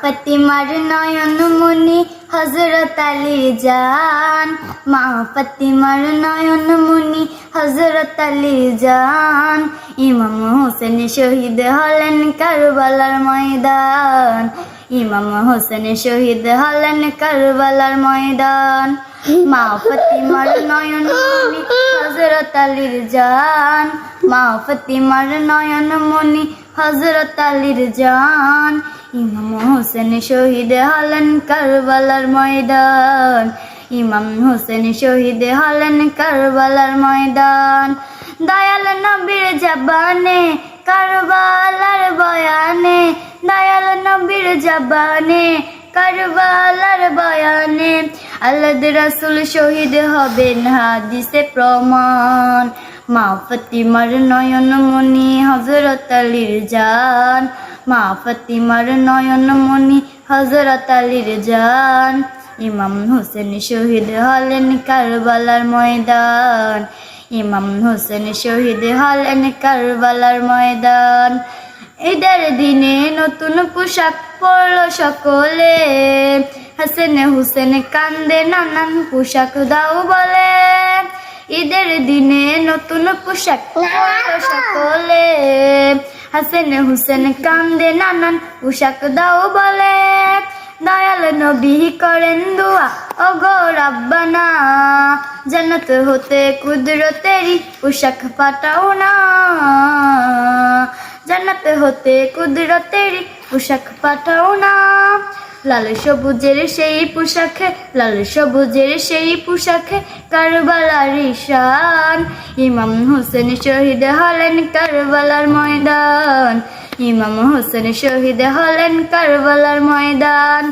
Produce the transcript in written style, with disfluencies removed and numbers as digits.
ফাতিমার নয়ন মনি হযরত আলী জান, মা ফাতিমার নয়ন মনি হযরত আলী জান। ইমাম হোসেন শহীদ হলেন কারবালার ময়দান, ইমাম হোসেন শহীদ হলেন কারবালার ময়দান। মা ফাতিমার নয়ন মনি হযরত আলীর জান, মা ফাতিমার নয়ন মনি হযরত আলীর জান। ইমাম হোসেন শহীদ হলেন কারবালার ময়দান, ইমাম হোসেন শহীদ হলেন কারবালার ময়দান। দয়াল নবীর জবানে কারবালার বয়ানে, দয়াল নবীর জবানে কারবালার বয়ানে আল্লাহর রাসূল শহীদ হবেন হাদিসে প্রমাণ। মা ফাতিমার নয়ন মনি হযরত আলীর জান, মা ফাতিমার নয়ন মনি হযরত আলীর জান। ইমাম হোসেন শহীদ হলেন কারবালার ময়দান, ইমাম হোসেন শহীদ হলেন কারবালার ময়দান। ঈদের দিনে নতুন পোশাক পরল সকলে, হাসান হুসেন কান্দে নানান পোশাক দাও বলে। ঈদের দিনে নতুন পোশাক পরল সকলে, হাসান হুসেন কান্দে নানান পোশাক দাও বলে। দয়াল নবী করেন দোয়া ওগো রাব্বানা, জান্নাত হতে কুদরতেরি পোশাক পাঠাও না, জান্নাত হতে কুদরতেরি পোশাক পাঠাও না। লাল সবুজের সেই পোশাকে, লাল সবুজের সেই পোশাকে কারবালার ঈশান। ইমাম হোসেন শহীদ হলেন কারবালার ময়দান, ইমাম হোসেন শহীদ হলেন কারবালার ময়দান।